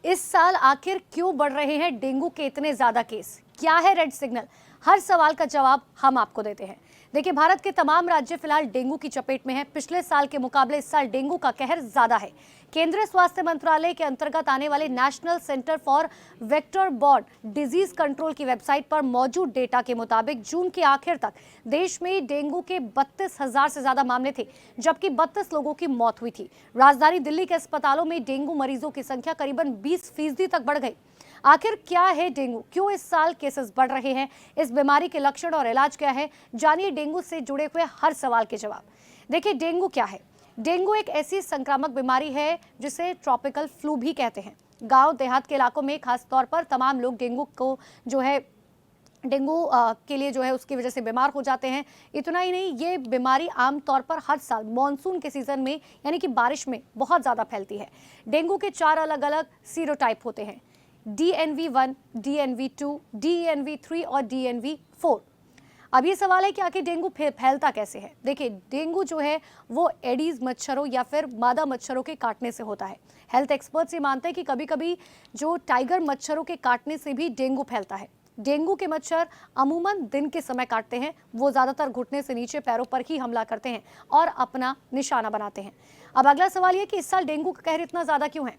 इस साल आखिर क्यों बढ़ रहे हैं डेंगू के इतने ज्यादा केस? क्या है रेड सिग्नल? हर सवाल का जवाब हम आपको देते हैं। देखिए, भारत के तमाम राज्य फिलहाल डेंगू की चपेट में हैं। पिछले साल के मुकाबले इस साल डेंगू का कहर ज्यादा है। केंद्रीय स्वास्थ्य मंत्रालय के अंतर्गत आने वाले national centre for vector borne disease control की वेबसाइट पर मौजूद डेटा के मुताबिक जून के आखिर तक देश में डेंगू के 32,000 से ज्यादा मामले थे, जबकि 32 लोगों की मौत हुई थी। राजधानी दिल्ली के अस्पतालों में डेंगू मरीजों की संख्या करीबन 20% तक बढ़ गई। आखिर क्या है डेंगू? क्यों इस साल केसेस बढ़ रहे हैं? इस बीमारी के लक्षण और इलाज क्या है? जानिए डेंगू से जुड़े हुए हर सवाल के जवाब। देखिए, डेंगू क्या है? डेंगू एक ऐसी संक्रामक बीमारी है जिसे ट्रॉपिकल फ्लू भी कहते हैं। गांव देहात के इलाकों में खास तौर पर तमाम लोग डेंगू को डेंगू के लिए उसकी वजह से बीमार हो जाते हैं। इतना ही नहीं, ये बीमारी आमतौर पर हर साल मानसून के सीजन में यानी कि बारिश में बहुत ज़्यादा फैलती है। डेंगू के 4 अलग अलग सीरोटाइप होते हैं: DNV1, DNV2, DNV3 और DNV4। अब ये सवाल है कि आखिर डेंगू फैलता कैसे है। देखिए, डेंगू वो एडीज मच्छरों या फिर मादा मच्छरों के काटने से होता है। हेल्थ एक्सपर्ट्स ये मानते हैं कि कभी कभी जो टाइगर मच्छरों के काटने से भी डेंगू फैलता है। डेंगू के मच्छर अमूमन दिन के समय काटते हैं। वो ज़्यादातर घुटने से नीचे पैरों पर ही हमला करते हैं और अपना निशाना बनाते हैं। अब अगला सवाल ये कि इस साल डेंगू का कहर इतना ज़्यादा क्यों है।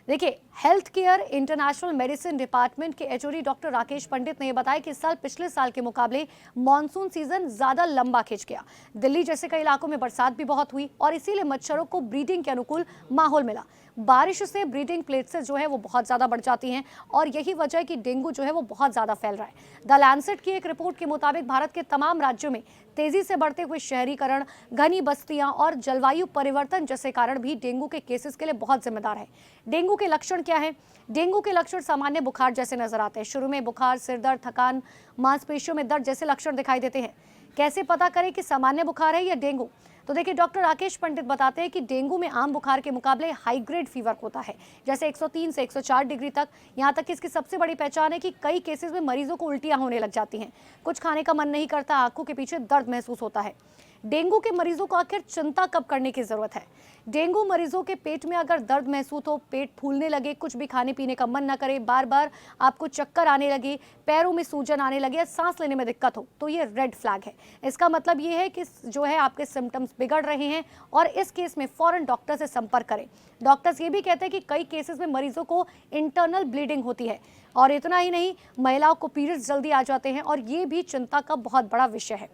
देखिए, health care international medicine department के एचओडी डॉक्टर राकेश पंडित ने बताया कि इस साल पिछले साल के मुकाबले मॉनसून सीजन ज्यादा लंबा खिंच गया। दिल्ली जैसे कई इलाकों में बरसात भी बहुत हुई और इसीलिए मच्छरों को ब्रीडिंग के अनुकूल माहौल मिला। बारिश से ब्रीडिंग प्लेसेस वो बहुत ज्यादा बढ़ जाती हैं और यही वजह है कि डेंगू वो बहुत ज्यादा फैल रहा है। द लैंसेट की एक रिपोर्ट के मुताबिक भारत के तमाम राज्यों में तेजी से बढ़ते हुए शहरीकरण, घनी बस्तियां और जलवायु परिवर्तन जैसे कारण भी डेंगू के केसेस के लिए बहुत जिम्मेदार है। डेंगू के लक्षण क्या है? डेंगू के लक्षण सामान्य बुखार जैसे नजर आते हैं। शुरू में बुखार, सिर दर्द, थकान, मांसपेशियों में दर्द जैसे लक्षण दिखाई देते हैं। कैसे पता करें कि सामान्य बुखार है या डेंगू? तो देखिए, डॉक्टर राकेश पंडित बताते हैं कि डेंगू में आम बुखार के मुकाबले हाई ग्रेड फीवर होता है, जैसे 103 से 104 डिग्री तक। यहाँ तक कि इसकी सबसे बड़ी पहचान है कि कई केसेस में मरीजों को उल्टियां होने लग जाती हैं, कुछ खाने का मन नहीं करता, आंखों के पीछे दर्द महसूस होता है। डेंगू के मरीजों को आखिर चिंता कब करने की जरूरत है? डेंगू मरीजों के पेट में अगर दर्द महसूस हो, पेट फूलने लगे, कुछ भी खाने पीने का मन ना करे, बार बार आपको चक्कर आने लगे, पैरों में सूजन आने लगे या सांस लेने में दिक्कत हो, तो ये रेड फ्लैग है। इसका मतलब ये है कि आपके सिम्टम्स बिगड़ रहे हैं और इस केस में फौरन डॉक्टर से संपर्क करें। डॉक्टर्स ये भी कहते हैं कि कई केसेस में मरीजों को इंटरनल ब्लीडिंग होती है और इतना ही नहीं, महिलाओं को पीरियड्स जल्दी आ जाते हैं और ये भी चिंता का बहुत बड़ा विषय है।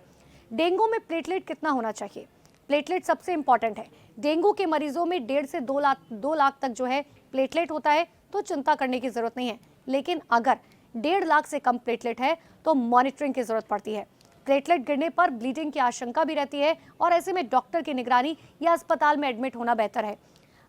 डेंगू में प्लेटलेट कितना होना चाहिए? प्लेटलेट सबसे इंपॉर्टेंट है। डेंगू के मरीजों में 1.5 से 2 लाख तक प्लेटलेट होता है तो चिंता करने की जरूरत नहीं है। लेकिन अगर 1.5 लाख से कम प्लेटलेट है तो मॉनिटरिंग की जरूरत पड़ती है। प्लेटलेट गिरने पर ब्लीडिंग की आशंका भी रहती है और ऐसे में डॉक्टर की निगरानी या अस्पताल में एडमिट होना बेहतर है।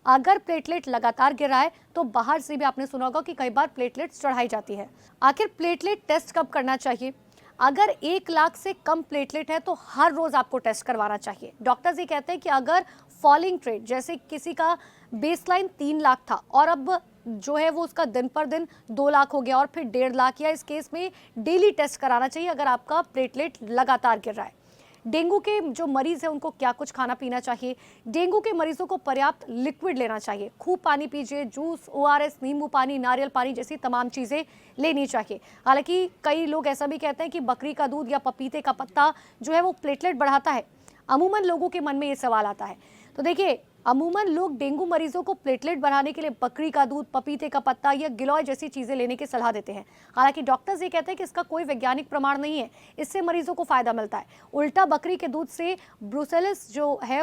अगर प्लेटलेट लगातार गिर रहा है तो बाहर से भी आपने सुना होगा कि कई बार प्लेटलेट चढ़ाई जाती है। आखिर प्लेटलेट टेस्ट कब करना चाहिए? अगर 1 लाख से कम प्लेटलेट है तो हर रोज आपको टेस्ट करवाना चाहिए। डॉक्टर्स ये कहते हैं कि अगर फॉलिंग ट्रेड, जैसे किसी का बेसलाइन 3 लाख था और अब वो उसका दिन पर दिन 2 लाख हो गया और फिर 1.5 लाख, या इस केस में डेली टेस्ट कराना चाहिए अगर आपका प्लेटलेट लगातार गिर रहा है। डेंगू के जो मरीज हैं उनको क्या कुछ खाना पीना चाहिए? डेंगू के मरीजों को पर्याप्त लिक्विड लेना चाहिए। खूब पानी पीजिए, जूस, ORS, नींबू पानी, नारियल पानी जैसी तमाम चीज़ें लेनी चाहिए। हालांकि कई लोग ऐसा भी कहते हैं कि बकरी का दूध या पपीते का पत्ता वो प्लेटलेट बढ़ाता है। अमूमन लोगों के मन में ये सवाल आता है। तो देखिए, अमूमन लोग डेंगू मरीजों को प्लेटलेट बढ़ाने के लिए बकरी का दूध, पपीते का पत्ता या गिलोय जैसी चीजें लेने की सलाह देते हैं। हालांकि डॉक्टर्स ये कहते हैं कि इसका कोई वैज्ञानिक प्रमाण नहीं है, इससे मरीजों को फायदा मिलता है। उल्टा बकरी के दूध से ब्रुसेलोसिस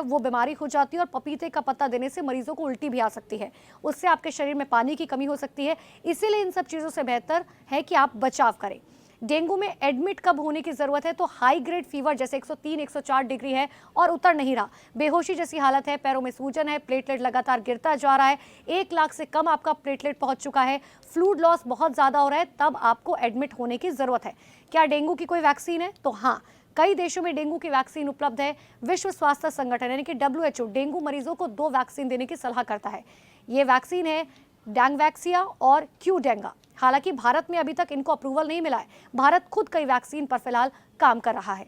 वो बीमारी हो जाती है और पपीते का पत्ता देने से मरीजों को उल्टी भी आ सकती है। उससे आपके शरीर में पानी की कमी हो सकती है। इसीलिए इन सब चीजों से बेहतर है कि आप बचाव करें। डेंगू में एडमिट कब होने की जरूरत है? तो हाई ग्रेड फीवर जैसे 103, 104 डिग्री है और उतर नहीं रहा, बेहोशी जैसी हालत है, पैरों में सूजन है, प्लेटलेट लगातार गिरता जा रहा है, 1 लाख से कम आपका प्लेटलेट पहुंच चुका है, फ्लूइड लॉस बहुत ज्यादा हो रहा है, तब आपको एडमिट होने की जरूरत है। क्या डेंगू की कोई वैक्सीन है? तो हाँ, कई देशों में डेंगू की वैक्सीन उपलब्ध है। विश्व स्वास्थ्य संगठन यानी कि WHO डेंगू मरीजों को 2 वैक्सीन देने की सलाह करता है। ये वैक्सीन है डेंगवैक्सिया और क्यूडेंगा। हालांकि भारत में अभी तक इनको अप्रूवल नहीं मिला है। भारत खुद कई वैक्सीन पर फिलहाल काम कर रहा है।